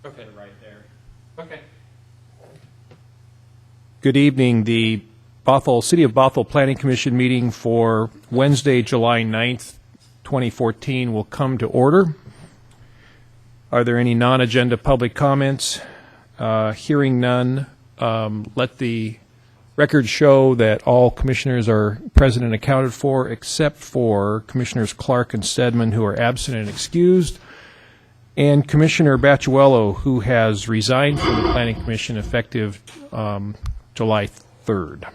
Okay. Right there. Okay. Good evening. The City of Bothell Planning Commission meeting for Wednesday, July 9th, 2014 will come to order. Are there any non-agenda public comments? Hearing none, let the record show that all commissioners are present and accounted for, except for Commissioners Clark and Stedman, who are absent and excused, and Commissioner Bacciuello, who has resigned from the Planning Commission effective July 3rd.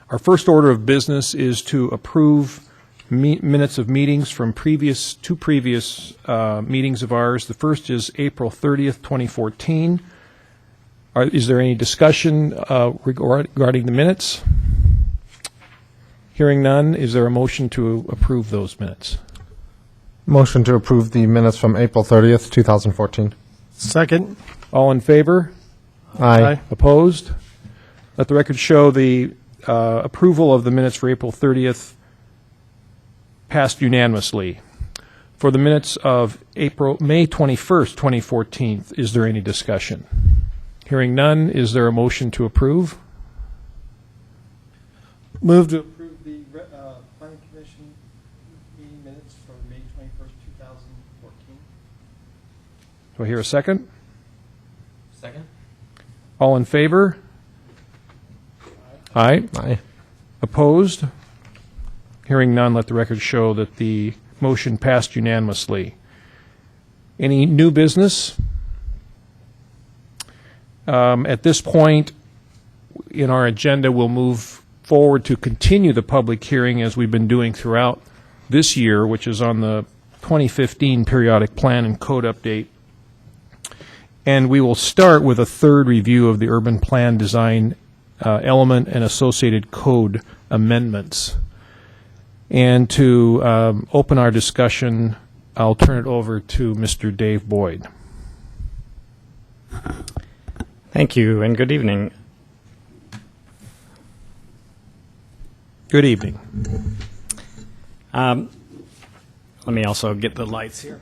Our first order of business is to approve minutes of meetings from two previous meetings of ours. The first is April 30th, 2014. Is there any discussion regarding the minutes? Hearing none, is there a motion to approve those minutes? Motion to approve the minutes from April 30th, 2014. Second. All in favor? Aye. Opposed? Let the record show the approval of the minutes for April 30th passed unanimously. For the minutes of May 21st, 2014, is there any discussion? Hearing none, is there a motion to approve? Move to approve the Planning Commission meeting minutes for May 21st, 2014. Do I hear a second? Second? All in favor? Aye. Aye. Opposed? Hearing none, let the record show that the motion passed unanimously. Any new business? At this point in our agenda, we'll move forward to continue the public hearing as we've been doing throughout this year, which is on the 2015 Periodic Plan and Code Update. And we will start with a third review of the urban plan design element and associated code amendments. And to open our discussion, I'll turn it over to Mr. Dave Boyd. Thank you, and good evening. Good evening. Let me also get the lights here.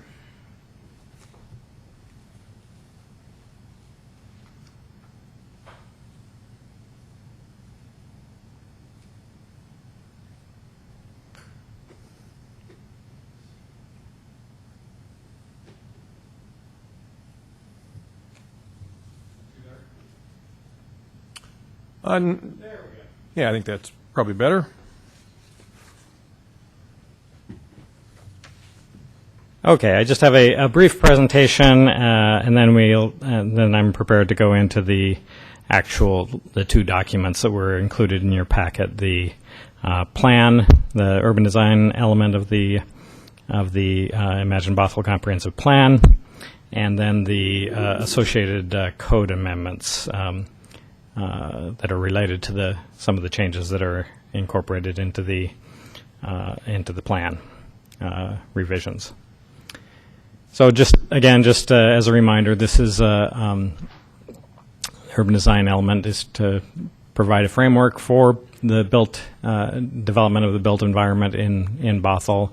There we go. Yeah, I think that's probably better. Okay, I just have a brief presentation, and then I'm prepared to go into the two documents that were included in your packet: the plan, the urban design element of the Imagine Bothell Comprehensive Plan, and then the associated code amendments that are related to some of the changes that are incorporated into the plan revisions. So just as a reminder, this is urban design element is to provide a framework for the built development of the built environment in Bothell.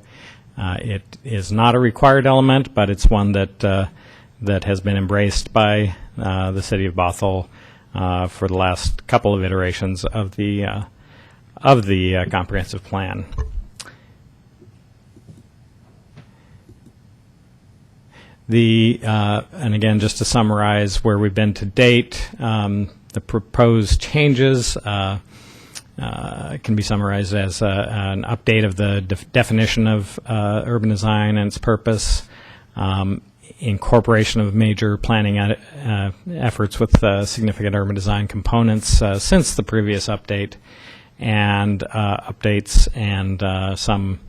It is not a required element, but it's one that has been embraced by the city of Bothell for the last couple of iterations of the comprehensive plan. And again, just to summarize where we've been to date, the proposed changes can be summarized as an update of the definition of urban design and its purpose, incorporation of major planning efforts with significant urban design components since the previous update, and updates and some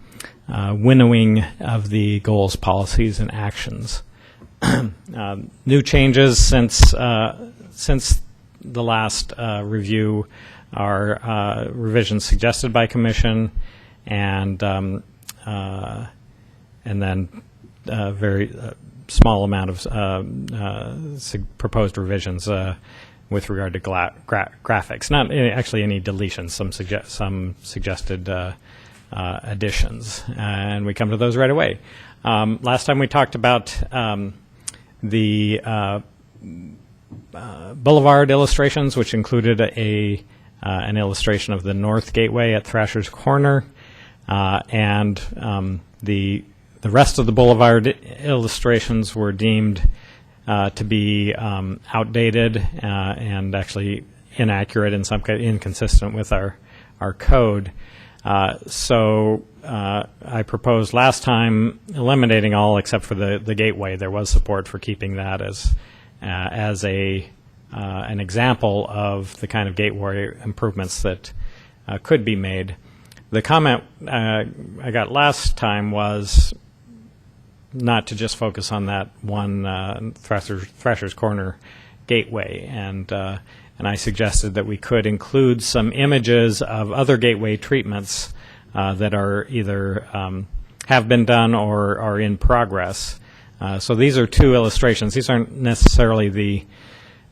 winnowing of the goals, policies, and actions. New changes since the last review are revisions suggested by Commission, and then very small amount of proposed revisions with regard to graphics. Not actually any deletions, some suggested additions, and we come to those right away. Last time we talked about the boulevard illustrations, which included an illustration of the North Gateway at Thrasher's Corner, and the rest of the boulevard illustrations were deemed to be outdated and actually inaccurate, in some case inconsistent with our code. So I proposed last time eliminating all except for the gateway. There was support for keeping that as an example of the kind of gateway improvements that could be made. The comment I got last time was not to just focus on that one Thrasher's Corner gateway, and I suggested that we could include some images of other gateway treatments that are either have been done or are in progress. So these are two illustrations. These aren't necessarily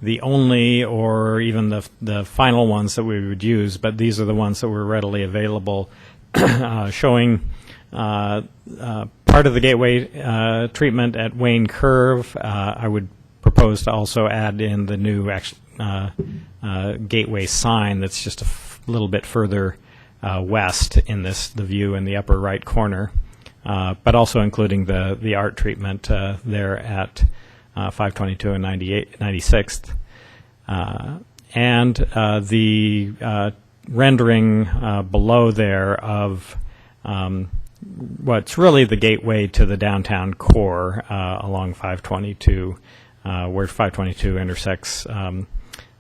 the only or even the final ones that we would use, but these are the ones that were readily available, showing part of the gateway treatment at Wayne Curve. I would propose to also add in the new gateway sign that's just a little bit further west in the view in the upper right corner, but also including the art treatment there at 522 and 96th. And the rendering below there of what's really the gateway to the downtown core along 522, where 522 intersects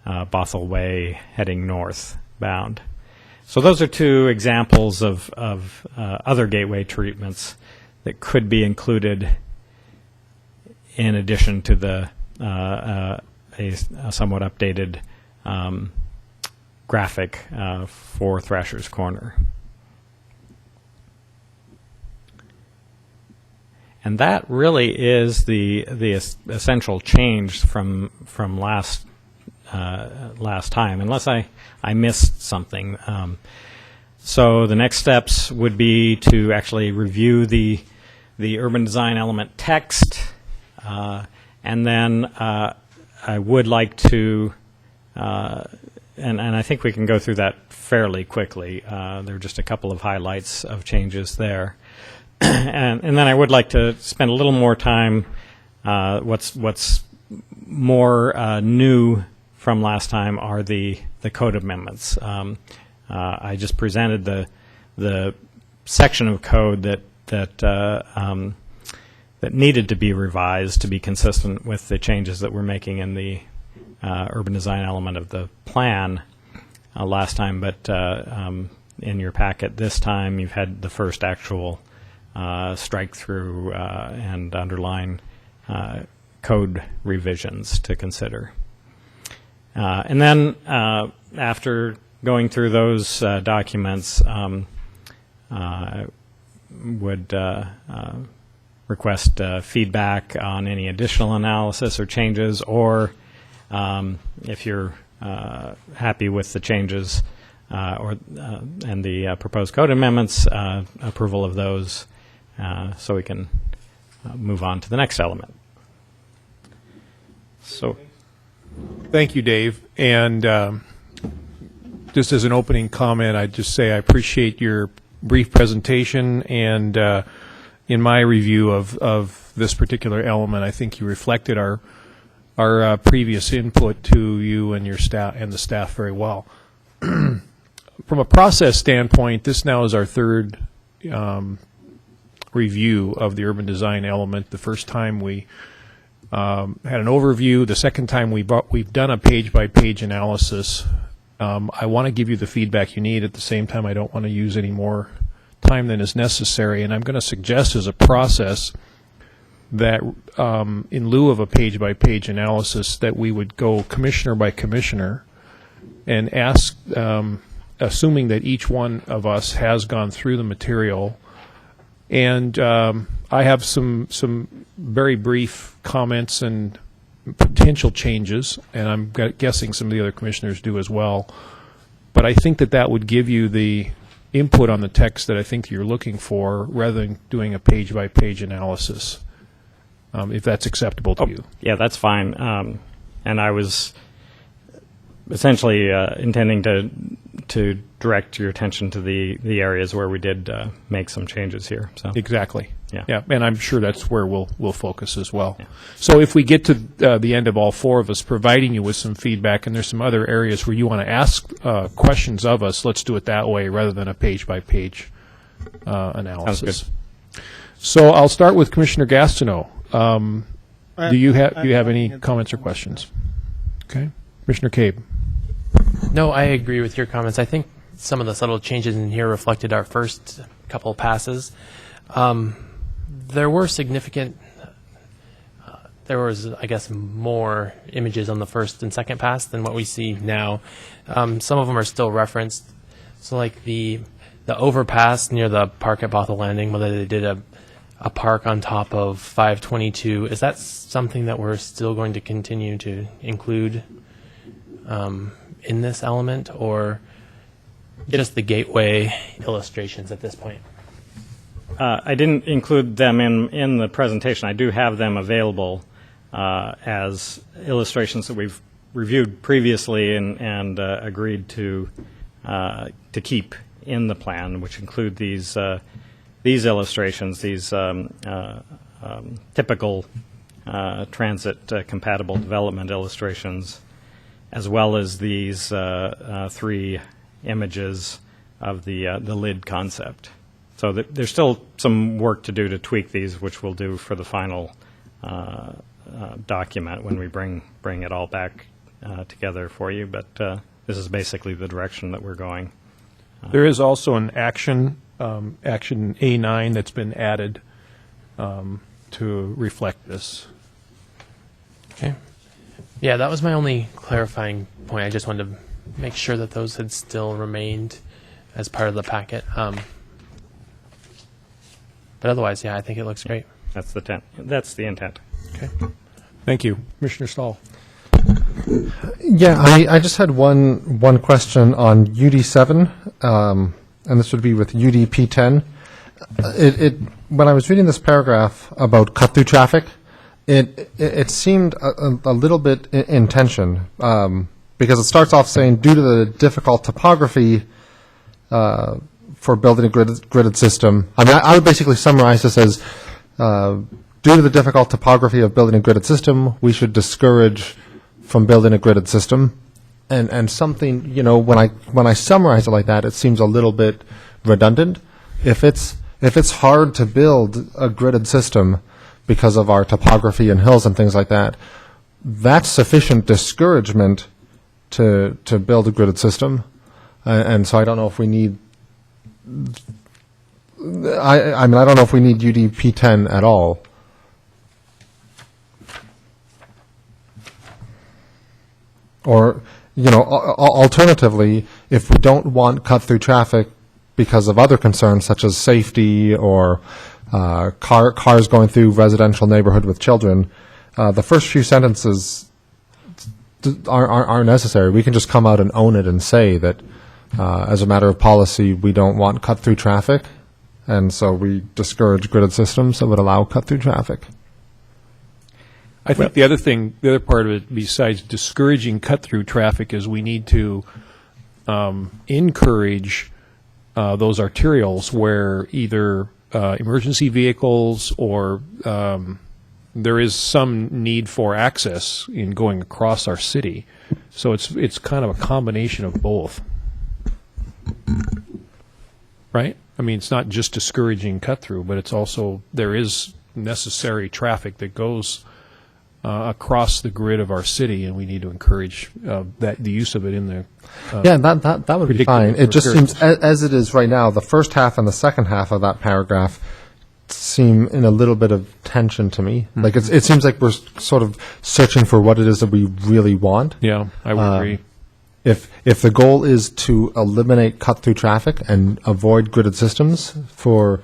Bothell Way heading northbound. So those are two examples of other gateway treatments that could be included in addition to the a somewhat updated graphic for Thrasher's Corner. And that really is the essential change from last time, unless I missed something. So the next steps would be to actually review the urban design element text, and then I would like to, and I think we can go through that fairly quickly. There are just a couple of highlights of changes there. And then I would like to spend a little more time. What's more new from last time are the code amendments. I just presented the section of code that needed to be revised to be consistent with the changes that we're making in the urban design element of the plan last time. But in your packet this time, you've had the first actual strike through and underline code revisions to consider. And then after going through those documents, I would request feedback on any additional analysis or changes, or if you're happy with the changes and the proposed code amendments, approval of those, so we can move on to the next element. So, Thank you, Dave. And just as an opening comment, I'd just say I appreciate your brief presentation, and in my review of this particular element, I think you reflected our previous input to you and your staff and the staff very well. From a process standpoint, this now is our third review of the urban design element. The first time we had an overview. The second time we've done a page-by-page analysis. I want to give you the feedback you need. At the same time, I don't want to use any more time than is necessary. And I'm going to suggest as a process that in lieu of a page-by-page analysis, that we would go commissioner by commissioner and ask, assuming that each one of us has gone through the material. And I have some very brief comments and potential changes, and I'm guessing some of the other commissioners do as well. But I think that would give you the input on the text that I think you're looking for, rather than doing a page-by-page analysis. if that's acceptable to you. Yeah, that's fine. And I was essentially intending to direct your attention to the areas where we did make some changes here. So Exactly. Yeah. And I'm sure that's where we'll focus as well. Yeah. So if we get to the end of all four of us providing you with some feedback, and there's some other areas where you want to ask questions of us, let's do it that way rather than a page-by-page analysis. Sounds So I'll start with Commissioner Gastineau. Do you have any nothing. comments or questions? Okay. Commissioner Cabe. No, I agree with your comments. I think some of the subtle changes in here reflected our first couple passes. There were significant, there was, I guess, more images on the first and second pass than what we see now. Some of them are still referenced. So like the overpass near the park at Bothell Landing, whether they did a park on top of 522, is that something that we're still going to continue to include in this element, or just the gateway illustrations at this point? I didn't include them in the presentation. I do have them available as illustrations that we've reviewed previously and agreed to keep in the plan, which include these illustrations, these typical transit compatible development illustrations, as well as these three images of the lid concept. So there's still some work to do to tweak these, which we'll do for the final document when we bring it all back together for you. But this is basically the direction that we're going. There is also an action A9 that's been added to reflect this. Okay. Yeah, that was my only clarifying point. I just wanted to make sure that those had still remained as part of the packet. But otherwise, yeah, I think it looks great. That's the intent. Okay. Thank you. Commissioner Stahl. Yeah, I just had one question on UD7, and this would be with UDP10. When I was reading this paragraph about cut-through traffic, it seemed a little bit in tension, because it starts off saying, due to the difficult topography for building a gridded system. I mean, I would basically summarize this as, due to the difficult topography of building a gridded system, we should discourage from building a gridded system. And something, when I summarize it like that, it seems a little bit redundant. If it's hard to build a gridded system because of our topography and hills and things like that, that's sufficient discouragement to build a gridded system. And so I don't know if we need. I mean, I don't know if we need UDP10 at all. Or, alternatively, if we don't want cut-through traffic because of other concerns such as safety or cars going through residential neighborhood with children, the first few sentences aren't necessary. We can just come out and own it and say that, as a matter of policy, we don't want cut-through traffic, and so we discourage gridded systems that would allow cut-through traffic. I think the other part of it, besides discouraging cut-through traffic, is we need to encourage those arterials where either emergency vehicles or there is some need for access in going across our city. So it's kind of a combination of both. Right? I mean, it's not just discouraging cut-through, but it's also, there is necessary traffic that goes across the grid of our city, and we need to encourage the use of it in the That would be fine. It just predictable seems, as it is right now, the first half and the second half of that paragraph seem in a little bit of tension to me. Mm-hmm. Like it seems like we're sort of searching for what it is that we really want. Yeah, I would agree. If the goal is to eliminate cut-through traffic and avoid gridded systems for,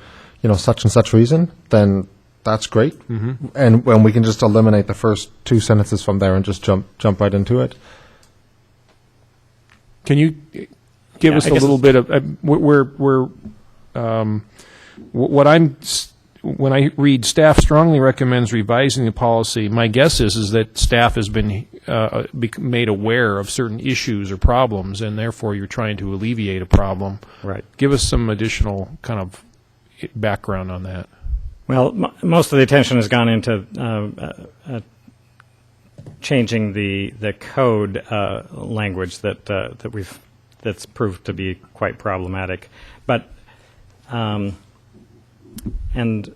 such and such reason, then that's great. Mm-hmm. And when we can just eliminate the first two sentences from there and just jump right into it. Can you give us a little bit of what when I read staff strongly recommends revising the policy, my guess is that staff has been made aware of certain issues or problems, and therefore you're trying to alleviate a problem. Right. Give us some additional kind of background on that. Well, most of the attention has gone into changing the code language that's proved to be quite problematic. But and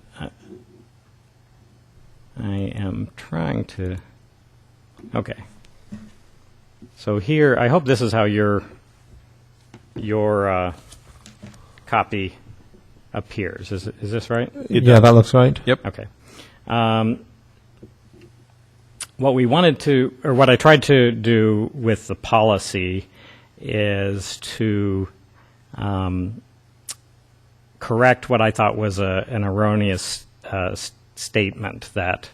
I am trying to. Okay. So here, I hope this is how your copy appears. Is this right? Yeah, that looks right. Yep. Okay. What we wanted to, or what I tried to do with the policy, is to correct what I thought was an erroneous statement that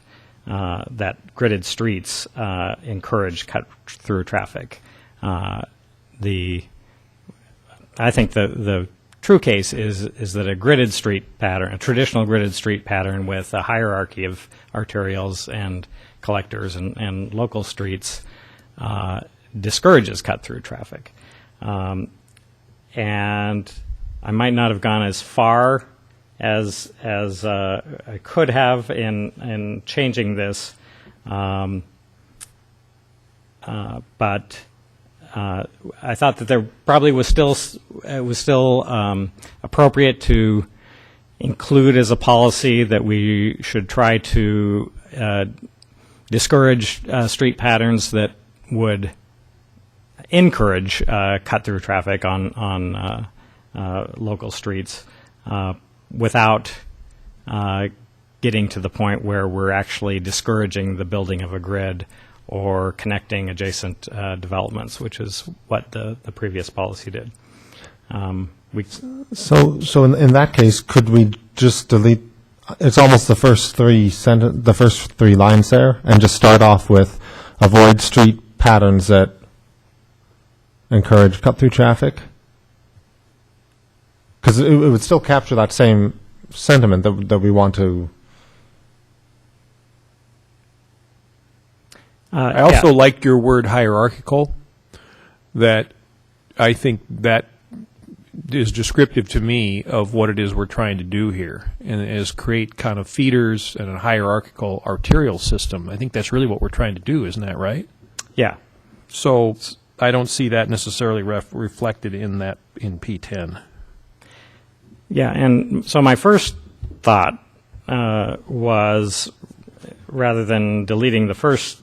gridded streets encourage cut-through traffic. I think the true case is that a gridded street pattern, a traditional gridded street pattern with a hierarchy of arterials and collectors and local streets discourages cut-through traffic. And I might not have gone as far as I could have in changing this, but I thought that there probably was still appropriate to include as a policy that we should try to discourage street patterns that would encourage cut-through traffic on local streets without getting to the point where we're actually discouraging the building of a grid or connecting adjacent developments, which is what the previous policy did. So in that case, could we just delete? It's almost the first three lines there, and just start off with avoid street patterns that encourage cut-through traffic, because it would still capture that same sentiment that we want to. I also like your word hierarchical. That I think that is descriptive to me of what it is we're trying to do here, and is create kind of feeders and a hierarchical arterial system. I think that's really what we're trying to do, isn't that right? Yeah. So I don't see that necessarily reflected in P10. Yeah, and so my first thought was, rather than deleting the first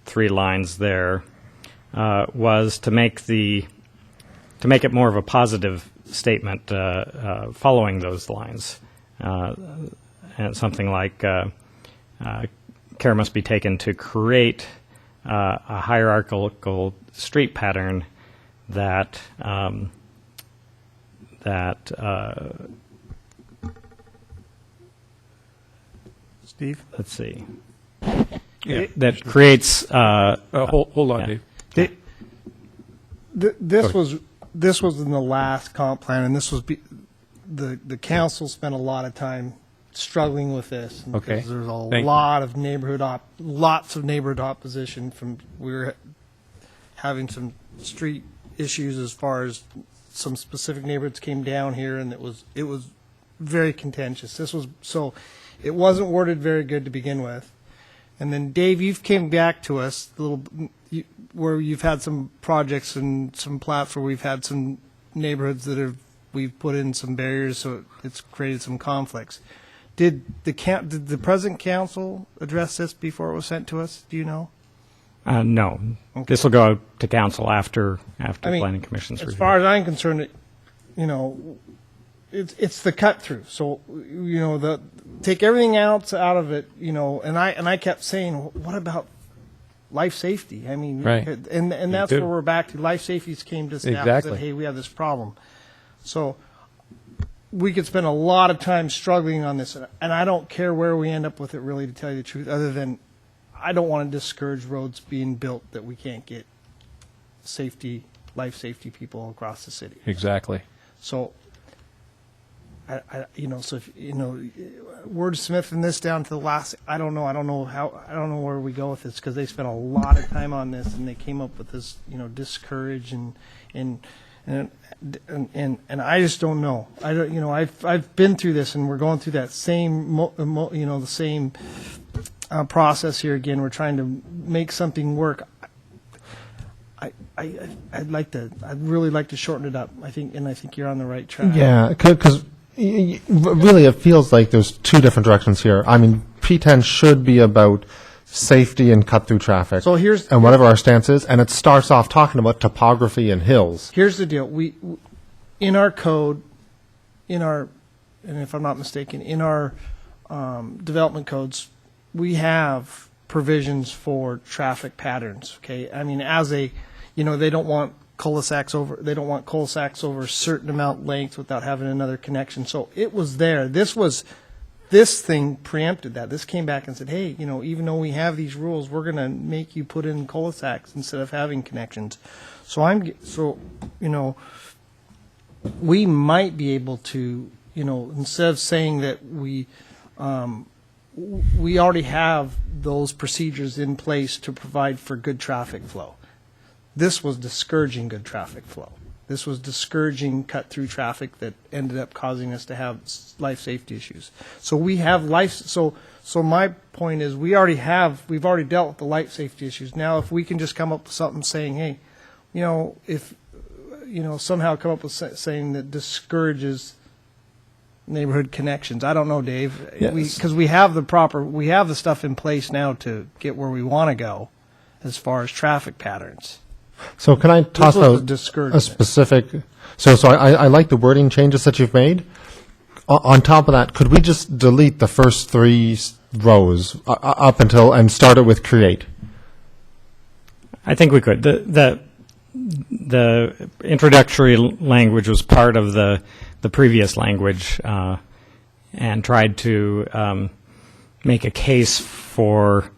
three lines there, was to make it more of a positive statement following those lines, and something like care must be taken to create a hierarchical street pattern that Steve? let's see. Yeah. That creates. Hold on, yeah. Dave. This was in the last comp plan, and this was the council spent a lot of time struggling with this. Okay. Because there's a Thank lot of lots of neighborhood opposition. We were having some street issues as far as some specific neighborhoods came down here, and it was very contentious. It wasn't worded very good to begin with. And then, Dave, you've came back to us where you've had some projects and some plats where we've had some neighborhoods that we've put in some barriers, so it's created some conflicts. Did the present council address this before it was sent to us? Do you know? No. Okay. This will go to council after planning commission's review. As far as I'm concerned, it's the cut through. So take everything else out of it, and I kept saying, what about life safety? I mean, Right. and that's too. where we're back to. Life safety's came to staff and Exactly. said, hey, we have this problem. So we could spend a lot of time struggling on this, and I don't care where we end up with it, really, to tell you the truth, other than I don't want to discourage roads being built that we can't get life safety people across the city. Exactly. So so if, wordsmithing this down to the last, I don't know where we go with this, because they spent a lot of time on this, and they came up with this, discourage and I just don't know. I don't, I've been through this, and we're going through that same, the same process here again. We're trying to make something work. I'd really like to shorten it up. I think you're on the right track. Yeah, because really it feels like there's two different directions here. I mean, P10 should be about safety and cut-through traffic. So and whatever our stance is, and it starts off talking about topography and hills. Here's the deal. We in our code, and if I'm not mistaken, in our development codes, we have provisions for traffic patterns. Okay, I mean, they don't want cul-de-sacs over a certain amount length without having another connection. So it was there. This thing preempted that. This came back and said, hey, even though we have these rules, we're going to make you put in cul-de-sacs instead of having connections. So we might be able to, instead of saying that we already have those procedures in place to provide for good traffic flow. This was discouraging good traffic flow. This was discouraging cut-through traffic that ended up causing us to have life safety issues. So we have So my point is, we've already dealt with the life safety issues. Now, if we can just come up with something saying, hey, somehow come up with saying that discourages neighborhood connections. I don't know, Dave. Yes. Because we have the stuff in place now to get where we want to go, as far as traffic patterns. So can I toss was the out a discouragement. specific? So I like the wording changes that you've made. On top of that, could we just delete the first three rows up until and start it with create? I think we could. The introductory language was part of the previous language, and tried to make a case for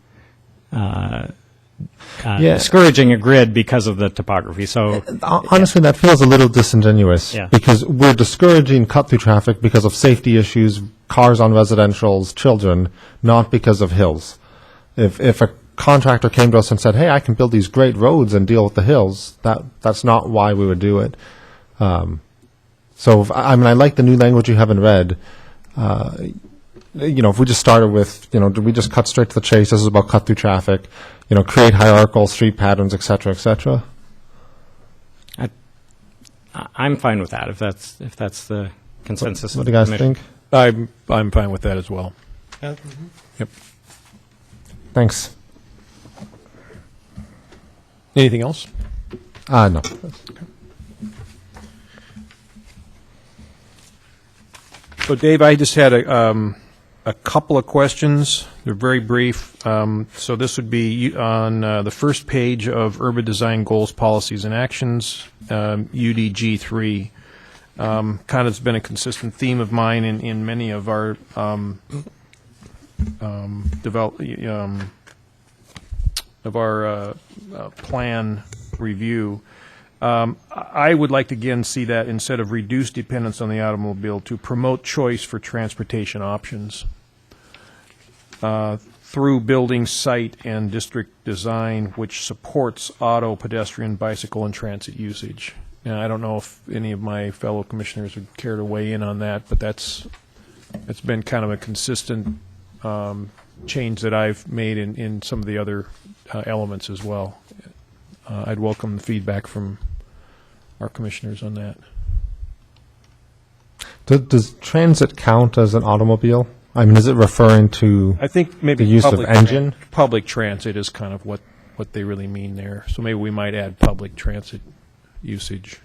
discouraging a grid because of the topography. So Honestly, that feels a little disingenuous, Yeah. because we're discouraging cut-through traffic because of safety issues, cars on residentials, children, not because of hills. If a contractor came to us and said, hey, I can build these great roads and deal with the hills, that's not why we would do it. I like the new language you haven't read. If we just started with, do we just cut straight to the chase? This is about cut-through traffic. Create hierarchical street patterns, et cetera, et cetera. I'm fine with that if that's the consensus. What of do the you guys commission. think? I'm fine with that as well. Yep. Thanks. Anything else? No. So, Dave, I just had a couple of questions. They're very brief. So this would be on the first page of Urban Design Goals, Policies, and Actions, UDG3. Kind of has been a consistent theme of mine in many of our plan review. I would like to again see that instead of reduce dependence on the automobile, to promote choice for transportation options through building, site, and district design, which supports auto, pedestrian, bicycle, and transit usage. Now, I don't know if any of my fellow commissioners would care to weigh in on that, but it's been kind of a consistent change that I've made in some of the other elements as well. I'd welcome the feedback from our commissioners on that. Does transit count as an automobile? I mean, is it referring to I think maybe the use of engine? Public transit is kind of what they really mean there. So maybe we might add public transit usage.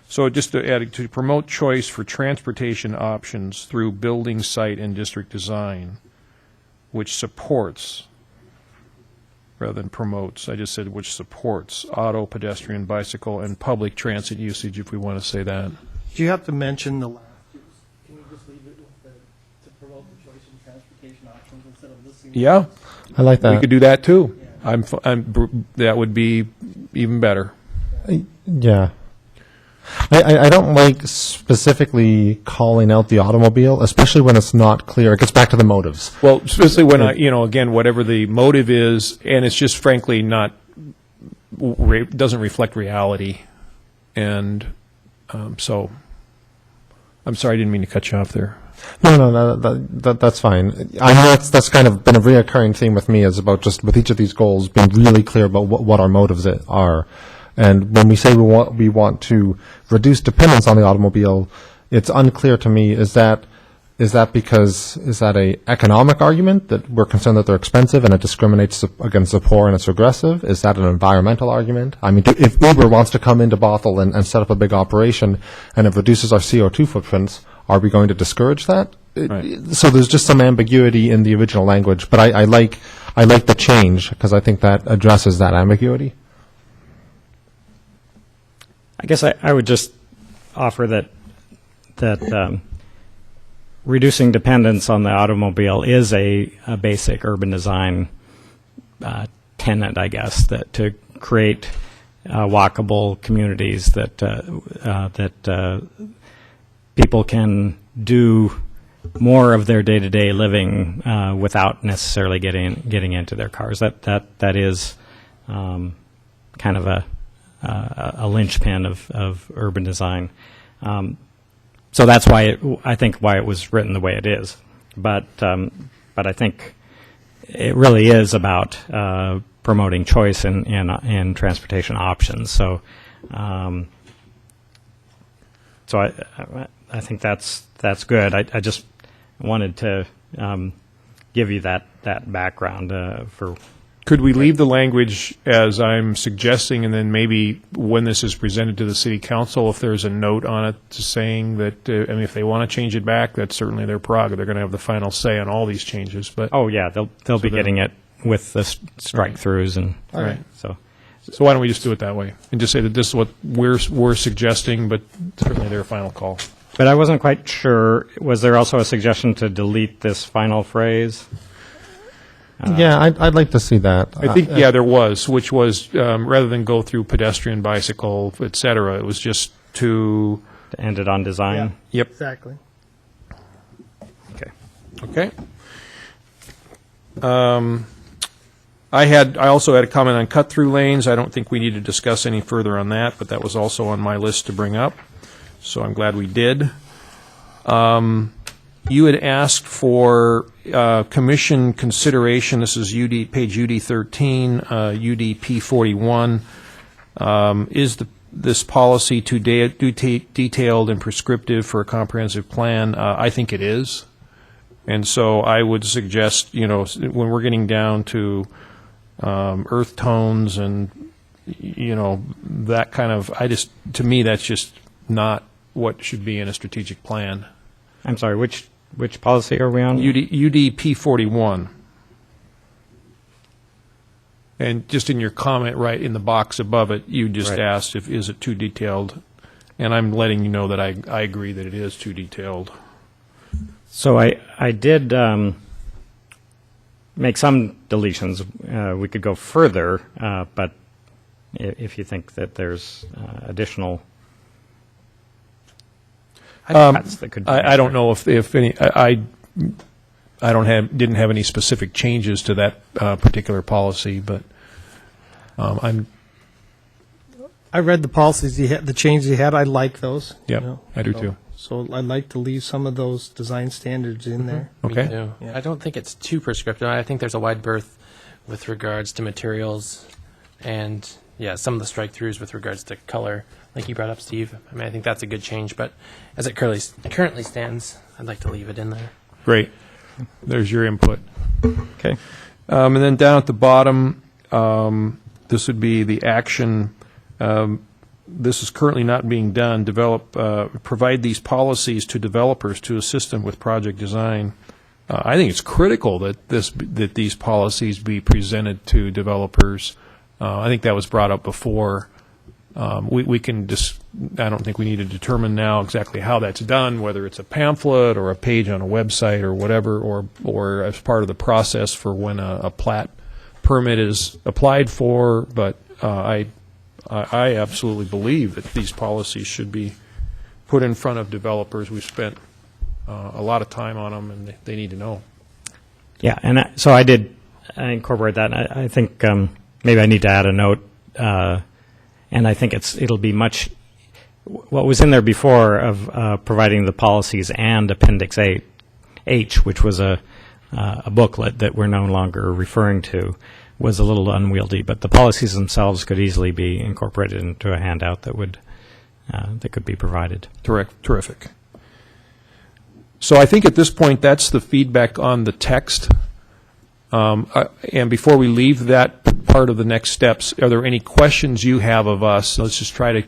So just to add, to promote choice for transportation options through building, site, and district design, which supports, rather than promotes, I just said which supports auto, pedestrian, bicycle, and public transit usage, if we want to say that. Do you have to mention the last? Can we just leave it with to promote the choice in transportation options instead of listing? Yeah, I like that. we could do that too. That would be even better. Yeah. I don't like specifically calling out the automobile, especially when it's not clear. It gets back to the motives. Well, especially when, again, whatever the motive is, and it's just frankly not, doesn't reflect reality. And so, I'm sorry, I didn't mean to cut you off there. No, that's fine. I know that's kind of been a reoccurring theme with me, is about just with each of these goals being really clear about what our motives are. And when we say we want to reduce dependence on the automobile, it's unclear to me, is that a economic argument that we're concerned that they're expensive and it discriminates against the poor and it's regressive? Is that an environmental argument? I mean, if Uber wants to come into Bothell and set up a big operation and it reduces our CO2 footprints, are we going to discourage that? Right. So there's just some ambiguity in the original language, but I like the change because I think that addresses that ambiguity. I guess I would just offer that reducing dependence on the automobile is a basic urban design tenet, I guess, that to create walkable communities that people can do more of their day-to-day living without necessarily getting into their cars. That is kind of a linchpin of urban design. So that's why I think why it was written the way it is. But I think it really is about promoting choice in transportation options. So I think that's good. I just wanted to give you that background for. Could we leave the language as I'm suggesting, and then maybe when this is presented to the city council, if there's a note on it saying that, if they want to change it back, that's certainly their prerogative. They're going to have the final say on all these changes. But oh yeah, they'll be getting it with the strike throughs and right. So why don't we just do it that way and just say that this is what we're suggesting, but certainly their final call. But I wasn't quite sure. Was there also a suggestion to delete this final phrase? Yeah, I'd like to see that. I think, there was, which was rather than go through pedestrian, bicycle, et cetera, it was just to end it on design? Yep. Exactly. Okay. Okay. I also had a comment on cut-through lanes. I don't think we need to discuss any further on that, but that was also on my list to bring up, so I'm glad we did. You had asked for commission consideration. This is page UD 13, UDP 41. Is this policy too detailed and prescriptive for a comprehensive plan? I think it is. And so I would suggest, when we're getting down to earth tones and, that kind of, to me, that's just not what should be in a strategic plan. I'm sorry, which policy are we on? UDP 41. And just in your comment right in the box above it, you just Right. asked is it too detailed? And I'm letting you know that I agree that it is too detailed. So I did make some deletions. We could go further, but if you think that there's additional cuts that could be I don't know if any. I didn't have any specific changes to that particular policy, but I'm. I read the policies the changes he had. I like those. Yeah, I do too. So I'd like to leave some of those design standards in there. Okay. Me too. Yeah. I don't think it's too prescriptive. I think there's a wide berth with regards to materials and, some of the strike-throughs with regards to color, like you brought up, Steve. I think that's a good change, but as it currently stands, I'd like to leave it in there. Great. There's your input. Okay. And then down at the bottom, this would be the action. This is currently not being done. Provide these policies to developers to assist them with project design. I think it's critical that these policies be presented to developers. I think that was brought up before. We can just. I don't think we need to determine now exactly how that's done, whether it's a pamphlet or a page on a website or whatever, or as part of the process for when a plat permit is applied for. But I absolutely believe that these policies should be put in front of developers. We've spent a lot of time on them, and they need to know. Yeah, and so I did incorporate that. I think maybe I need to add a note, and I think it'll be much. What was in there before of providing the policies and Appendix H, which was a booklet that we're no longer referring to, was a little unwieldy. But the policies themselves could easily be incorporated into a handout that could be provided. Terrific. So I think at this point that's the feedback on the text. And before we leave that part of the next steps, are there any questions you have of us? Let's just try to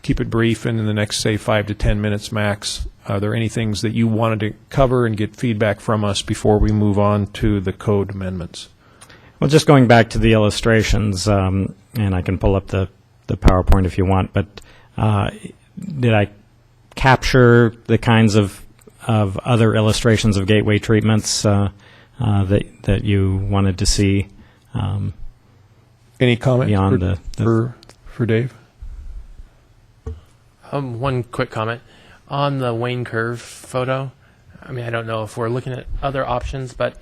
keep it brief and in the next, say, 5 to 10 minutes max. Are there any things that you wanted to cover and get feedback from us before we move on to the code amendments? Well, just going back to the illustrations, and I can pull up the PowerPoint if you want, but did I capture the kinds of other illustrations of gateway treatments that you wanted to see? Any comment beyond for Dave? One quick comment on the Wayne Curve photo. I mean, I don't know if we're looking at other options, but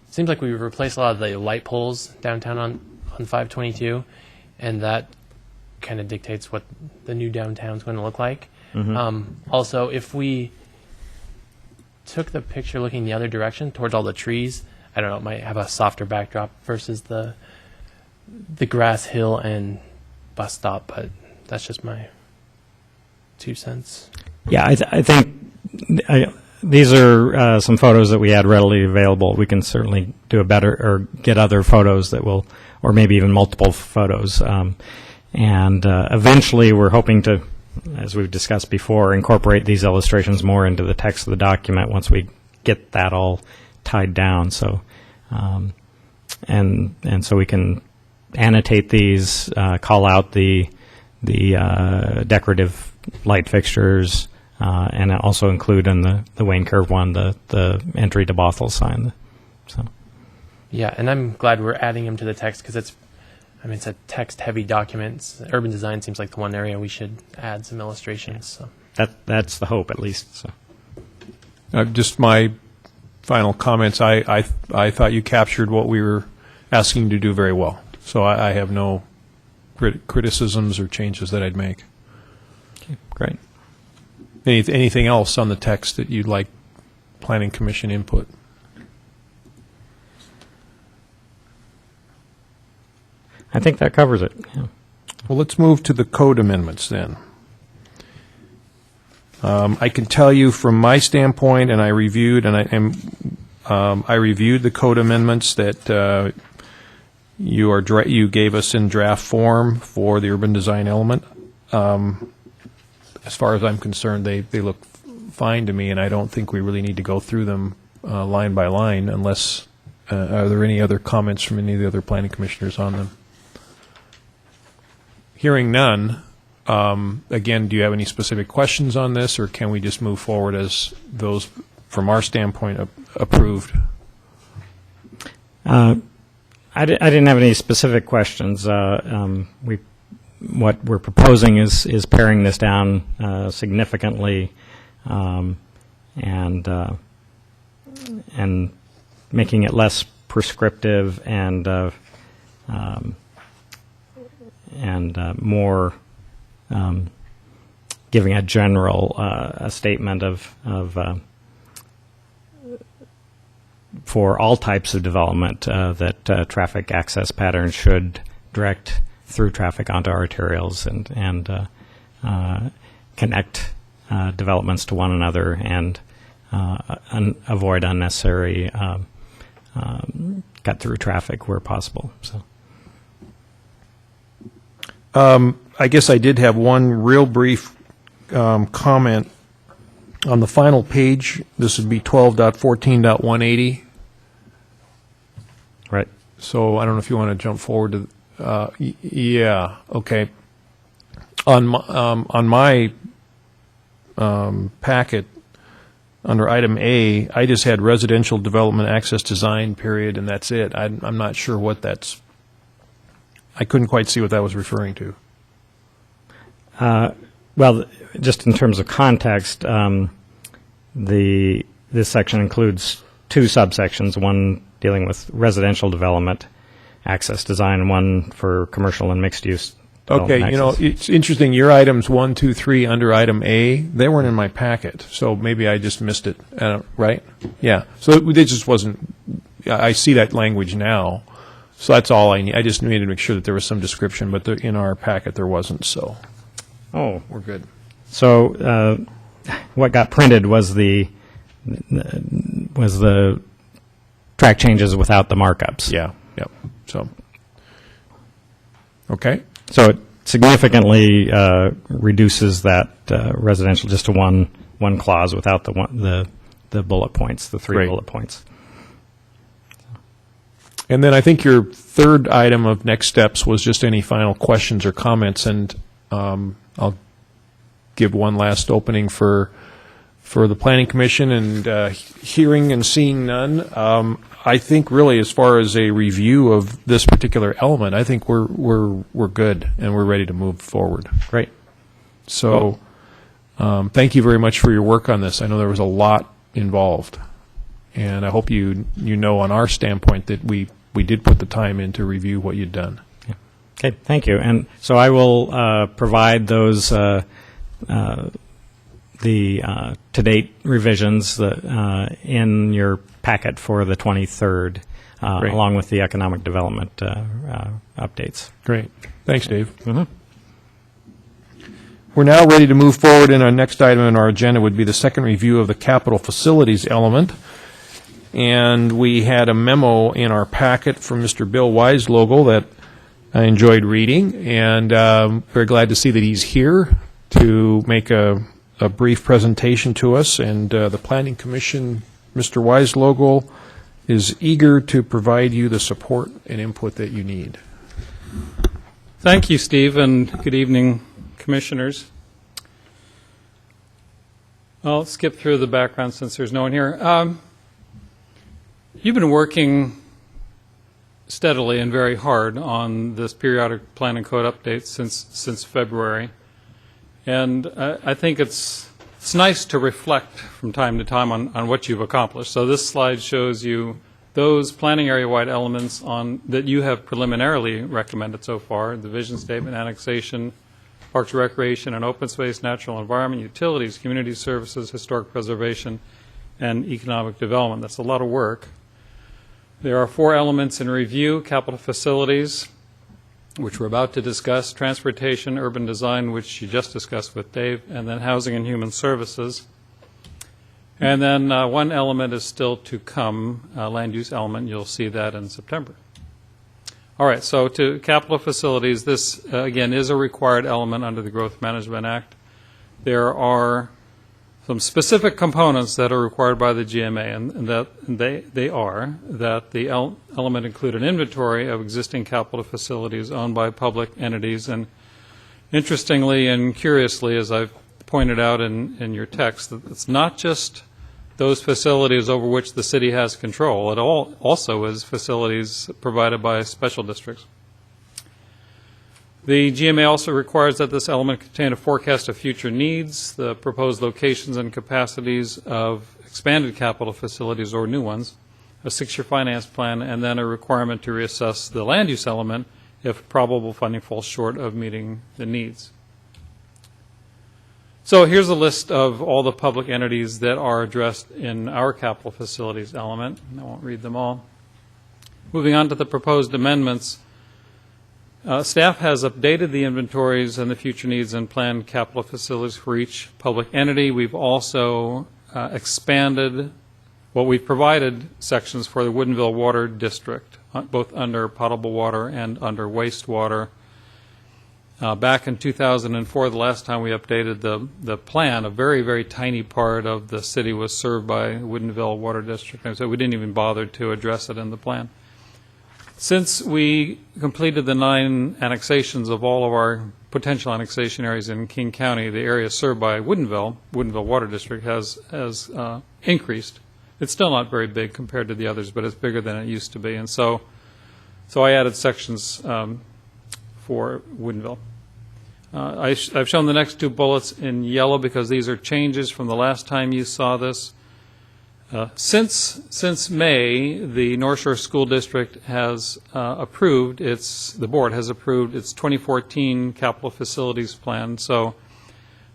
it seems like we've replaced a lot of the light poles downtown on 522, and that kind of dictates what the new downtown's going to look like. Also, if we took the picture looking the other direction towards all the trees, I don't know, it might have a softer backdrop versus the grass hill and bus stop, but that's just my 2 cents. Yeah, I think these are some photos that we had readily available. We can certainly do a better, or get other photos that will, or maybe even multiple photos. And eventually we're hoping to, as we've discussed before, incorporate these illustrations more into the text of the document once we get that all tied down. So, and so we can annotate these, call out the decorative light fixtures, and also include in the Wayne Curve one the entry to Bothell sign. So, yeah, and I'm glad we're adding them to the text because it's a text-heavy document. Urban design seems like the one area we should add some illustrations. So that's the hope, at least. So, just my final comments. I thought you captured what we were asking you to do very well. So I have no criticisms or changes that I'd make. okay, great. Anything else on the text that you'd like Planning Commission input? I think that covers it. Yeah. Well, let's move to the code amendments then. I can tell you from my standpoint, and I reviewed the code amendments that you gave us in draft form for the urban design element. As far as I'm concerned, they look fine to me, and I don't think we really need to go through them line by line unless, are there any other comments from any of the other planning commissioners on them? Hearing none, again, do you have any specific questions on this, or can we just move forward as those, from our standpoint, approved? I didn't have any specific questions. What we're proposing is paring this down significantly, and making it less prescriptive and more giving a general a statement of for all types of development that traffic access patterns should direct through traffic onto arterials and connect developments to one another and avoid unnecessary cut-through traffic where possible. So, I guess I did have one real brief comment on the final page. This would be 12.14.180. right. So I don't know if you want to jump forward to. Yeah. Okay. On my packet, under item A, I just had residential development access design period, and that's it. I'm not sure what that's. I couldn't quite see what that was referring to. Well, just in terms of context, this section includes two subsections, one dealing with residential development access design and one for commercial and mixed use. Okay, you know, it's interesting, your items 1, 2, 3 under item A, they weren't in my packet, so maybe I just missed it, right? Yeah, so it just wasn't, I see that language now, so that's all I need. I just needed to make sure that there was some description, but in our packet there wasn't, so Oh, we're good. so what got printed was the track changes without the markups. Yeah, yep, so, okay. So it significantly reduces that residential just to one clause without the bullet points, the three Great. bullet points. And then I think your third item of next steps was just any final questions or comments, and I'll give one last opening for the Planning Commission, and hearing and seeing none. I think really, as far as a review of this particular element, I think we're good and we're ready to move forward. Great. So, thank you very much for your work on this. I know there was a lot involved, and I hope you know on our standpoint that we did put the time in to review what you'd done. Okay, thank you. And so I will provide those the to-date revisions in your packet for the 23rd, Great. along with the economic development updates. Great. Thanks, Dave. Mhm. We're now ready to move forward, and our next item on our agenda would be the second review of the capital facilities element. And we had a memo in our packet from Mr. Bill Weislogle that I enjoyed reading, and very glad to see that he's here to make a brief presentation to us. And the Planning Commission, Mr. Weislogle, is eager to provide you the support and input that you need. Thank you, Steve, and good evening, Commissioners. I'll skip through the background since there's no one here. You've been working steadily and very hard on this periodic plan and code update since February, and I think it's nice to reflect from time to time on what you've accomplished. So this slide shows you those planning area-wide elements that you have preliminarily recommended so far: the vision statement, annexation, parks, recreation, and open space, natural environment, utilities, community services, historic preservation, and economic development. That's a lot of work. There are 4 elements in review: capital facilities, which we're about to discuss, transportation, urban design, which you just discussed with Dave, and then housing and human services. And then one element is still to come, land use element. You'll see that in September. All right, so to capital facilities, this, again, is a required element under the Growth Management Act. There are some specific components that are required by the GMA, and that they are that the element include an inventory of existing capital facilities owned by public entities. And interestingly and curiously, as I've pointed out in your text, that it's not just those facilities over which the city has control. It also is facilities provided by special districts. The GMA also requires that this element contain a forecast of future needs, the proposed locations and capacities of expanded capital facilities or new ones, a 6-year finance plan, and then a requirement to reassess the land use element if probable funding falls short of meeting the needs. So here's a list of all the public entities that are addressed in our capital facilities element. I won't read them all. Moving on to the proposed amendments. Staff has updated the inventories and the future needs and planned capital facilities for each public entity. We've also expanded what we've provided sections for the Woodinville Water District, both under potable water and under wastewater. Back in 2004, the last time we updated the plan, a very, very tiny part of the city was served by Woodinville Water District, and so we didn't even bother to address it in the plan. Since we completed the 9 annexations of all of our potential annexation areas in King County, the area served by Woodinville Water District has increased. It's still not very big compared to the others, but it's bigger than it used to be. And so I added sections for Woodinville. I've shown the next two bullets in yellow because these are changes from the last time you saw this. Since May, the North Shore School District has the board has approved its 2014 capital facilities plan. So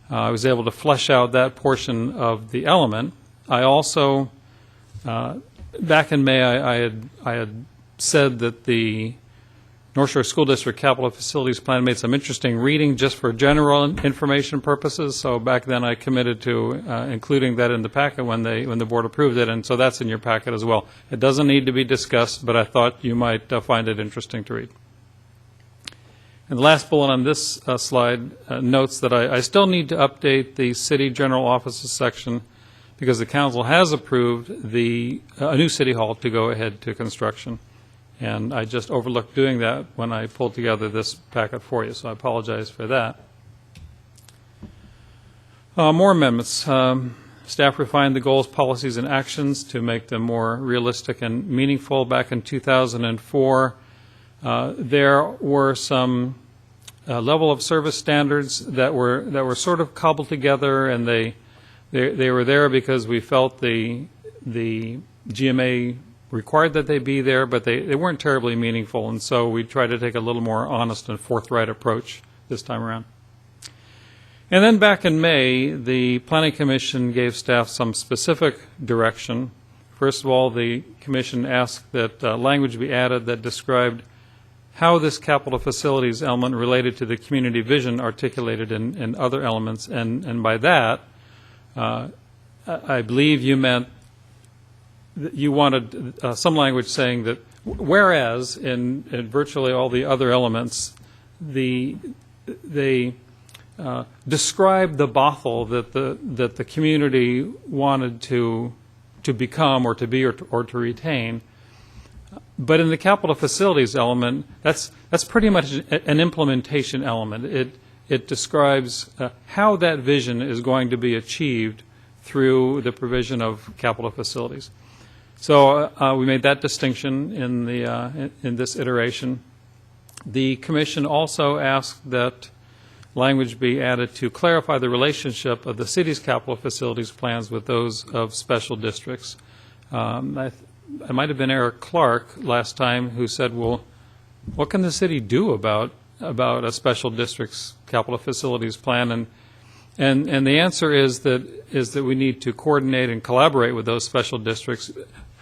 I was able to flesh out that portion of the element. I also, back in May, I had said that the North Shore School District Capital Facilities Plan made some interesting reading just for general information purposes. So back then I committed to including that in the packet when the board approved it, and so that's in your packet as well. It doesn't need to be discussed, but I thought you might find it interesting to read. And the last bullet on this slide notes that I still need to update the city general offices section because the council has approved a new city hall to go ahead to construction. And I just overlooked doing that when I pulled together this packet for you, so I apologize for that. More amendments. Staff refined the goals, policies, and actions to make them more realistic and meaningful. Back in 2004, there were some level of service standards that were sort of cobbled together, and they were there because we felt the GMA required that they be there, but they weren't terribly meaningful, and so we tried to take a little more honest and forthright approach this time around. And then back in May, the Planning Commission gave staff some specific direction. First of all, the Commission asked that language be added that described how this capital facilities element related to the community vision articulated in other elements, and by that, I believe you meant you wanted some language saying that whereas in virtually all the other elements, they describe the Bothell that the community wanted to become or to be or to retain. But in the capital facilities element, that's pretty much an implementation element. It describes how that vision is going to be achieved through the provision of capital facilities. So we made that distinction in this iteration. The Commission also asked that language be added to clarify the relationship of the city's capital facilities plans with those of special districts. It might have been Eric Clark last time who said, well, what can the city do about a special district's capital facilities plan? And the answer is that we need to coordinate and collaborate with those special districts.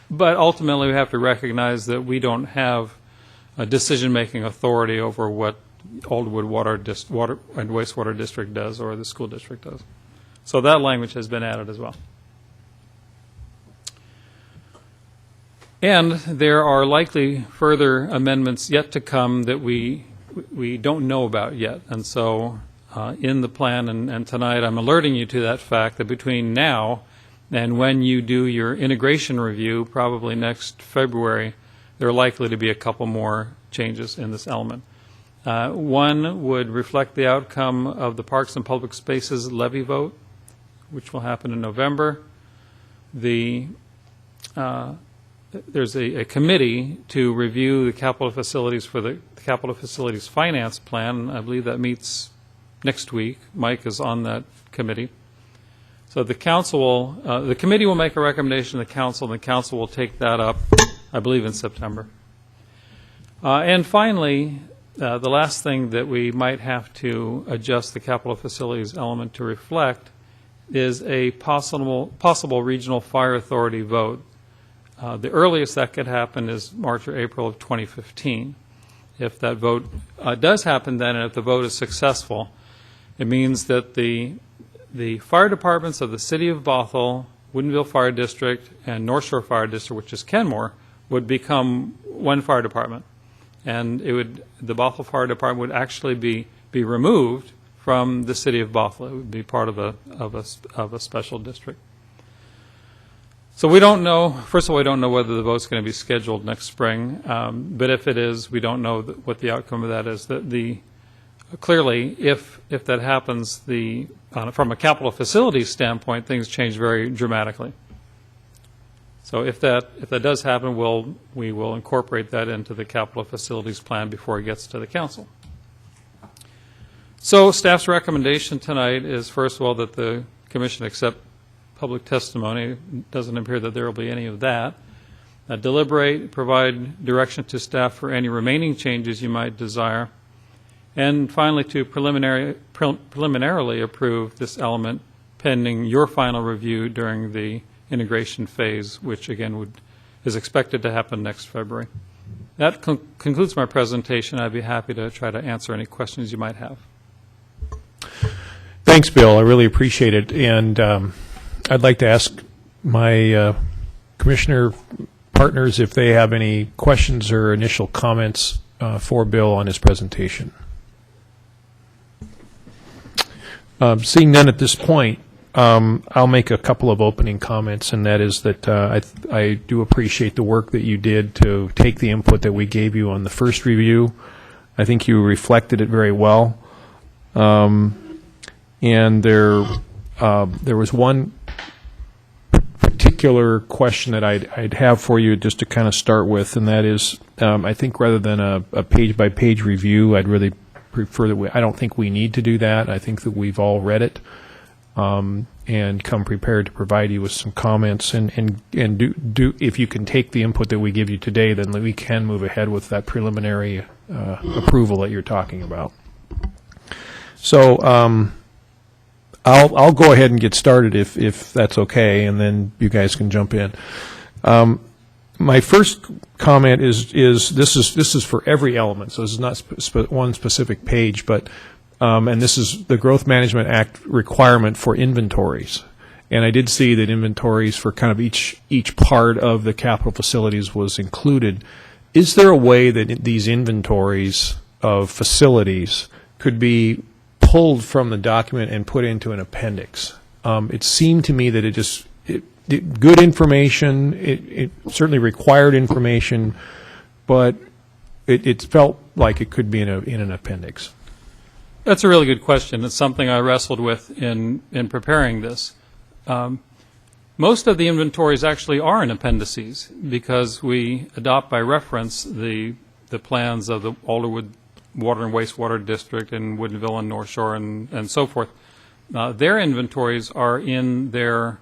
But ultimately, we have to recognize that we don't have a decision-making authority over what Oldwood Water and Wastewater District does or the school district does. So that language has been added as well. And there are likely further amendments yet to come that we don't know about yet. And so in the plan and tonight, I'm alerting you to that fact that between now and when you do your integration review, probably next February, there are likely to be a couple more changes in this element. One would reflect the outcome of the Parks and Public Spaces levy vote, which will happen in November. There's a committee to review the capital facilities for the capital facilities finance plan. I believe that meets next week. Mike is on that committee. So the committee will make a recommendation to the council, and the council will take that up, I believe, in September. And finally, the last thing that we might have to adjust the capital facilities element to reflect is a possible regional fire authority vote. The earliest that could happen is March or April of 2015. If that vote does happen then, and if the vote is successful, it means that the fire departments of the City of Bothell, Woodinville Fire District, and North Shore Fire District, which is Kenmore, would become one fire department. And the Bothell Fire Department would actually be removed from the City of Bothell. It would be part of a special district. So we don't know, first of all, we don't know whether the vote's going to be scheduled next spring, but if it is, we don't know what the outcome of that is. Clearly, if that happens, from a capital facilities standpoint, things change very dramatically. So if that does happen, we will incorporate that into the capital facilities plan before it gets to the council. So staff's recommendation tonight is, first of all, that the commission accept public testimony. It doesn't appear that there will be any of that. Deliberate, provide direction to staff for any remaining changes you might desire. And finally, to preliminarily approve this element pending your final review during the integration phase, which again is expected to happen next February. That concludes my presentation. I'd be happy to try to answer any questions you might have. Thanks, Bill. I really appreciate it. And I'd like to ask my commissioner partners if they have any questions or initial comments for Bill on his presentation. Seeing none at this point, I'll make a couple of opening comments, and that is that I do appreciate the work that you did to take the input that we gave you on the first review. I think you reflected it very well. And there was one particular question that I'd have for you just to kind of start with, and that is, I think rather than a page-by-page review, I'd really prefer that I don't think we need to do that. I think that we've all read it and come prepared to provide you with some comments. And do if you can take the input that we give you today, then we can move ahead with that preliminary approval that you're talking about. So I'll go ahead and get started if that's okay, and then you guys can jump in. My first comment is this is for every element, so this is not one specific page, but and this is the Growth Management Act requirement for inventories. And I did see that inventories for kind of each part of the capital facilities was included. Is there a way that these inventories of facilities could be pulled from the document and put into an appendix? It seemed to me that it good information, it certainly required information, but it felt like it could be in an appendix. That's a really good question. It's something I wrestled with in preparing this. Most of the inventories actually are in appendices because we adopt by reference the plans of the Alderwood Water and Wastewater District and Woodinville and North Shore and so forth. Their inventories are in the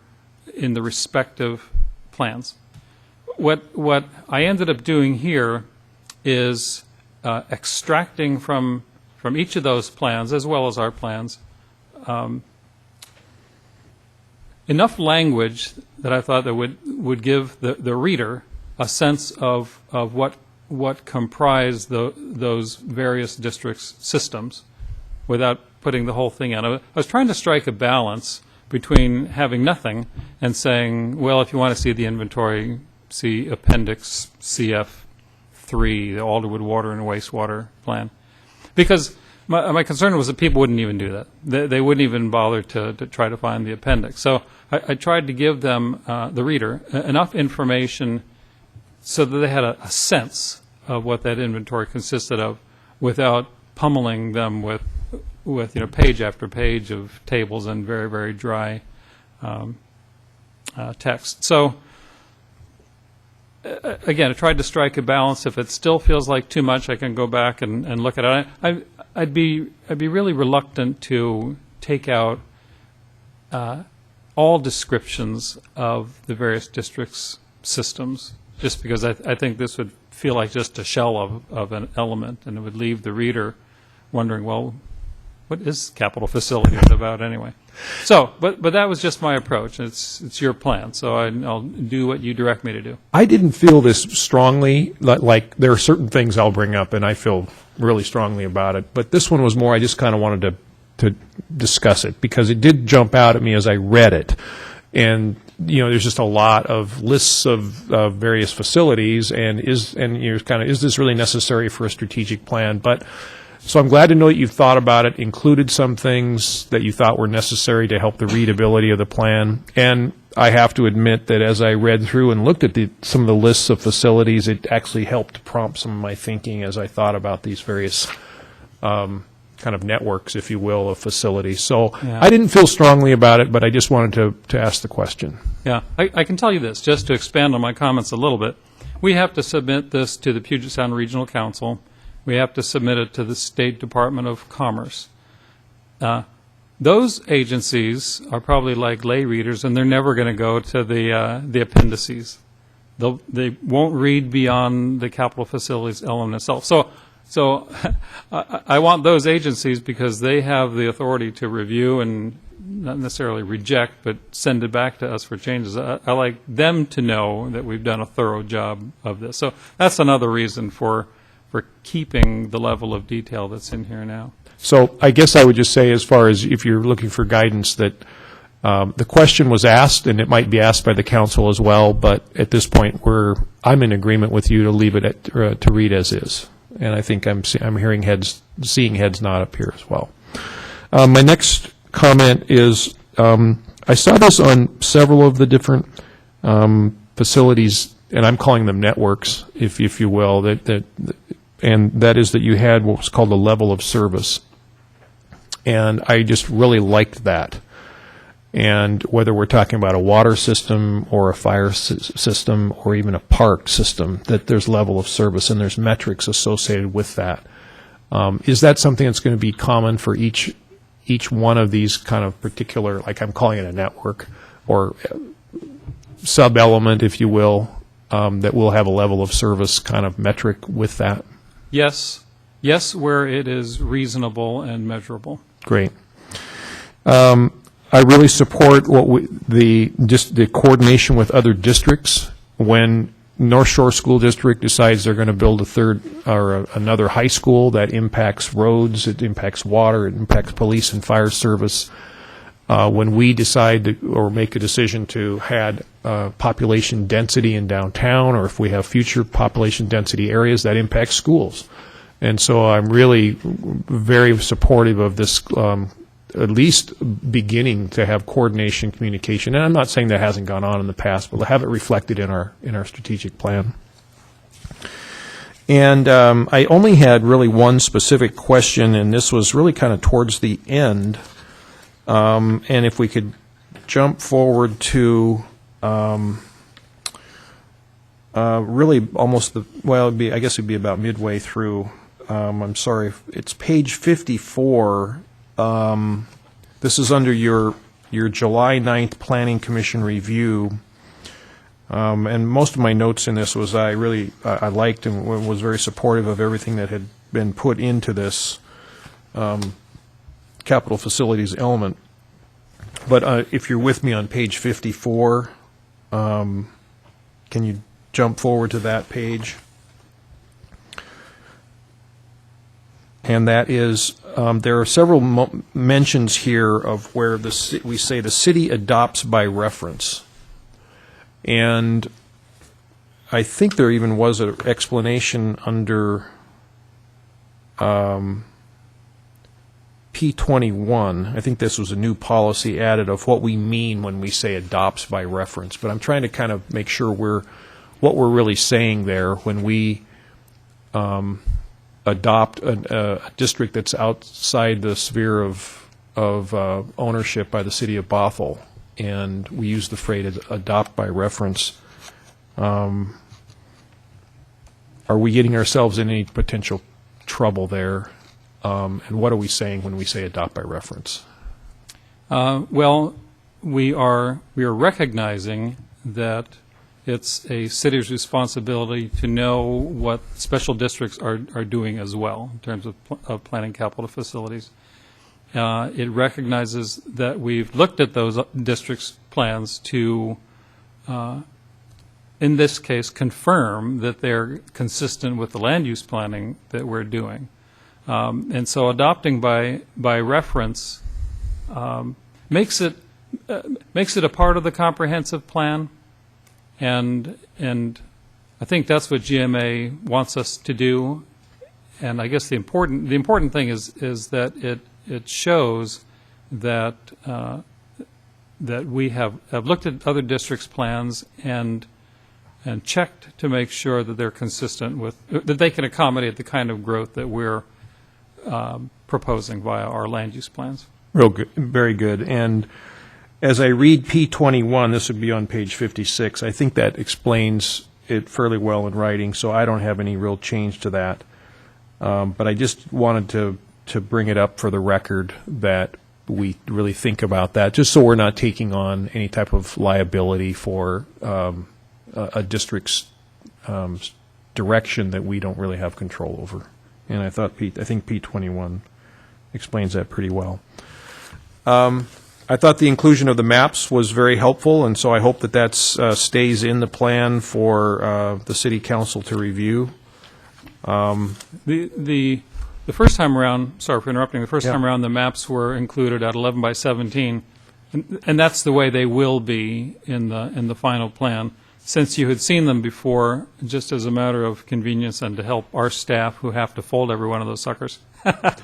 respective plans. What I ended up doing here is extracting from each of those plans, as well as our plans, enough language that I thought that would give the reader a sense of what comprise those various districts' systems without putting the whole thing in. I was trying to strike a balance between having nothing and saying, well, if you want to see the inventory, see Appendix CF3, the Alderwood Water and Wastewater Plan. Because my concern was that people wouldn't even do that. They wouldn't even bother to try to find the appendix. So I tried to give them, the reader, enough information so that they had a sense of what that inventory consisted of without pummeling them with page after page of tables and very, very dry text. So again, I tried to strike a balance. If it still feels like too much, I can go back and look at it. I'd be really reluctant to take out all descriptions of the various districts' systems, just because I think this would feel like just a shell of an element, and it would leave the reader wondering, well, what is capital facilities about anyway? So, but that was just my approach. It's your plan, so I'll do what you direct me to do. I didn't feel this strongly. Like there are certain things I'll bring up, and I feel really strongly about it. But this one was more, I just kind of wanted to discuss it because it did jump out at me as I read it. And there's just a lot of lists of various facilities, and is this really necessary for a strategic plan? But so I'm glad to know that you've thought about it, included some things that you thought were necessary to help the readability of the plan. And I have to admit that as I read through and looked at some of the lists of facilities, it actually helped prompt some of my thinking as I thought about these various kind of networks, if you will, of facilities. So yeah. I didn't feel strongly about it, but I just wanted to ask the question. Yeah, I can tell you this, just to expand on my comments a little bit. We have to submit this to the Puget Sound Regional Council. We have to submit it to the State Department of Commerce. those agencies are probably like lay readers, and they're never going to go to the appendices. They won't read beyond the capital facilities element itself. So I want those agencies, because they have the authority to review and not necessarily reject, but send it back to us for changes. I like them to know that we've done a thorough job of this. So that's another reason for keeping the level of detail that's in here now. So I guess I would just say, as far as if you're looking for guidance, that the question was asked, and it might be asked by the council as well, but at this point, I'm in agreement with you to leave it to read as is. And I think I'm seeing heads nod up here as well. My next comment is, I saw this on several of the different facilities, and I'm calling them networks, if you will, and that is that you had what was called a level of service. And I just really liked that. And whether we're talking about a water system or a fire system or even a park system, that there's level of service and there's metrics associated with that. Is that something that's going to be common for each one of these kind of particular, like I'm calling it a network, or sub-element, if you will, that will have a level of service kind of metric with that? Yes, where it is reasonable and measurable. Great. I really support the coordination with other districts. When North Shore School District decides they're going to build a third or another high school, that impacts roads, it impacts water, it impacts police and fire service. When we decide or make a decision to add population density in downtown, or if we have future population density areas, that impacts schools. And so I'm really very supportive of this, at least beginning to have coordination, communication. And I'm not saying that hasn't gone on in the past, but we'll have it reflected in our strategic plan. And I only had really one specific question, and this was really kind of towards the end. And if we could jump forward to really almost I guess it'd be about midway through. I'm sorry, it's page 54. This is under your July 9th Planning Commission review. And most of my notes in this was I liked and was very supportive of everything that had been put into this capital facilities element. But if you're with me on page 54, can you jump forward to that page? And that is, there are several mentions here of where we say the city adopts by reference. And I think there even was an explanation under P21. I think this was a new policy added of what we mean when we say adopts by reference. But I'm trying to kind of make sure what we're really saying there when we adopt a district that's outside the sphere of ownership by the city of Bothell, and we use the phrase adopt by reference. Are we getting ourselves in any potential trouble there? And what are we saying when we say adopt by reference? Well, we are recognizing that it's a city's responsibility to know what special districts are doing as well in terms of planning capital facilities. It recognizes that we've looked at those districts' plans to, in this case, confirm that they're consistent with the land use planning that we're doing. And so adopting by reference makes it a part of the comprehensive plan. And I think that's what GMA wants us to do. And I guess the important thing is that it shows that that we have looked at other districts' plans and checked to make sure that they're consistent with, that they can accommodate the kind of growth that we're proposing via our land use plans. Real good, very good. And as I read P21, this would be on page 56, I think that explains it fairly well in writing, so I don't have any real change to that. But I just wanted to to bring it up for the record that we really think about that, just so we're not taking on any type of liability for a district's direction that we don't really have control over. And I think P21 explains that pretty well. I thought the inclusion of the maps was very helpful, and so I hope that stays in the plan for the city council to review. The first time around, sorry for interrupting, the first Yeah. time around, the maps were included at 11 by 17, and that's the way they will be in the final plan. Since you had seen them before, just as a matter of convenience and to help our staff who have to fold every one of those suckers,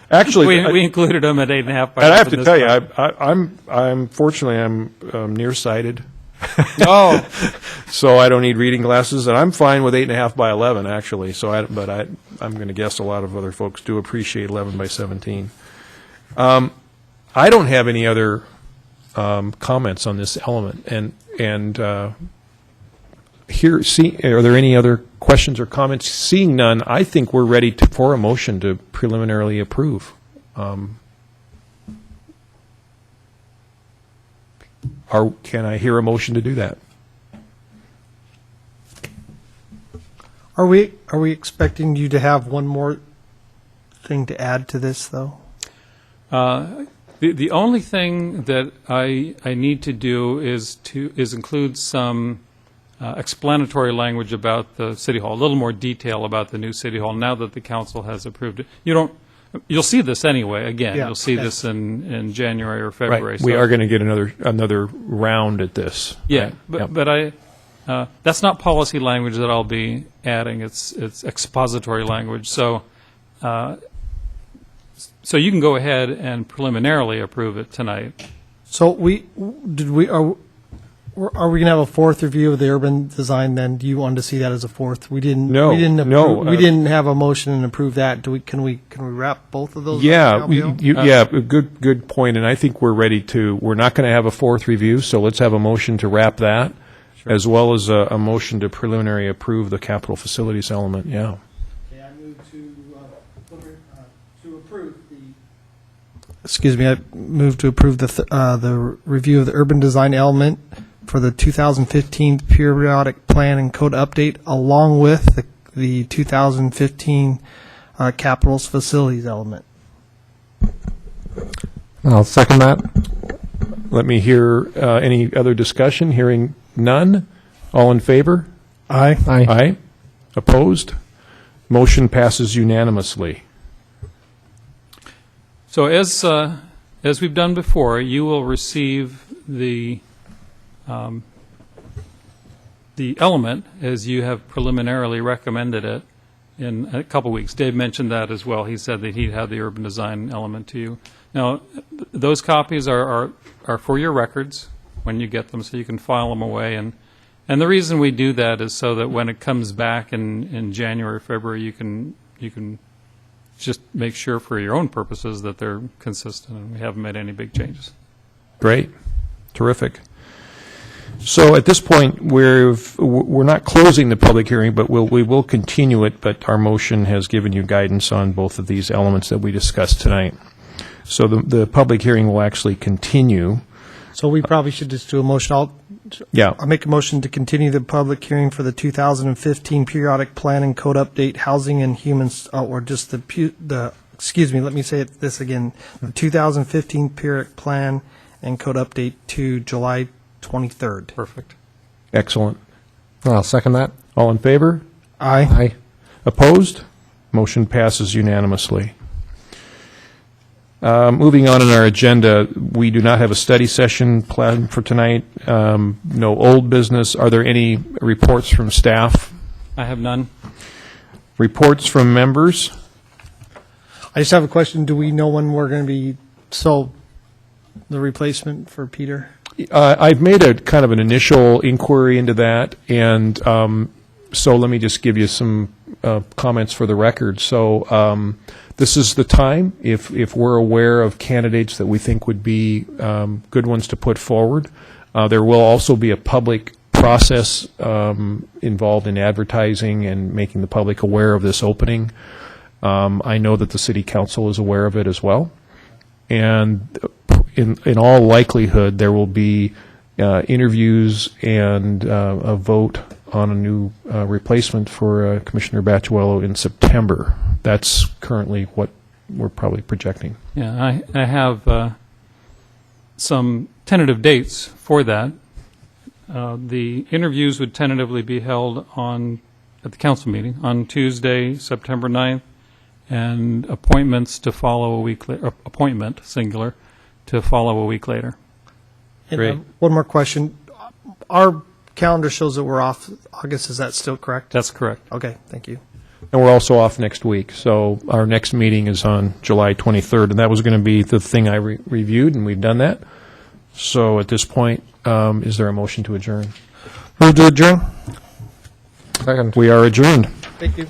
Actually, we included them at 8.5 by 11 and I have to this tell you, time. I'm fortunately I'm nearsighted, Oh, so I don't need reading glasses, and I'm fine with 8.5 by 11 actually. So, I'm going to guess a lot of other folks do appreciate 11 by 17. I don't have any other comments on this element, and are there any other questions or comments? Seeing none, I think we're ready for a motion to preliminarily approve. Can I hear a motion to do that? are we expecting you to have one more thing to add to this, though? The only thing that I need to do is include some explanatory language about the city hall, a little more detail about the new city hall now that the council has approved it. You'll see this anyway. Again, Yeah, you'll see okay. this in January or February. Right. We are going to get another round at this. Yeah, Right. but Yep. but that's not policy language that I'll be adding. It's expository language. So you can go ahead and preliminarily approve it tonight. So are we going to have a fourth review of the urban design then? Do you want to see that as a fourth? We didn't. No, We didn't no, approve, we didn't have a motion and approve that. Can we wrap both of those? Yeah, up now, Bill? good point, and I think we're ready to. We're not going to have a fourth review, so let's have a motion to wrap that, as well as a motion to preliminary approve the capital facilities element. Yeah. Okay, I move to approve the. Excuse me. I move to approve the review of the urban design element for the 2015 periodic plan and code update, along with the 2015 capitals facilities element. I'll second that. Let me hear any other discussion. Hearing none. All in favor? Aye. Aye. Opposed? Motion passes unanimously. So as we've done before, you will receive the element as you have preliminarily recommended it in a couple weeks. Dave mentioned that as well. He said that he'd have the urban design element to you. Now, those copies are for your records when you get them, so you can file them away. And the reason we do that is so that when it comes back in January, February, you can just make sure for your own purposes that they're consistent and we haven't made any big changes. Great. Terrific. So at this point, we're not closing the public hearing, but we will continue it, but our motion has given you guidance on both of these elements that we discussed tonight. So the public hearing will actually continue. So we probably should just do a motion. I'll make a motion to continue the public hearing for the 2015 periodic plan and code update, housing and humans, or just excuse me, let me say this again. The 2015 periodic plan and code update to July 23rd. Perfect. Excellent. I'll second that. All in favor? Aye. Opposed? Motion passes unanimously. Moving on in our agenda, we do not have a study session planned for tonight. No old business. Are there any reports from staff? I have none. Reports from members? I just have a question. Do we know when we're going to be the replacement for Peter? I've made a kind of an initial inquiry into that, and so let me just give you some comments for the record. So this is the time, if we're aware of candidates that we think would be good ones to put forward. There will also be a public process involved in advertising and making the public aware of this opening. I know that the city council is aware of it as well. And in all likelihood, there will be interviews and a vote on a new replacement for Commissioner Bacciuello in September. That's currently what we're probably projecting. Yeah, I have some tentative dates for that. The interviews would tentatively be held at the council meeting on Tuesday, September 9th, and appointments to follow a week later, appointment, singular, to follow a week later. And, Great. one more question. Our calendar shows that we're off August. Is that still correct? That's correct. Okay, thank you. And we're also off next week, so our next meeting is on July 23rd, and that was going to be the thing I reviewed, and we've done that. So at this point, is there a motion to adjourn? Move to adjourn. Second. We are adjourned. Thank you.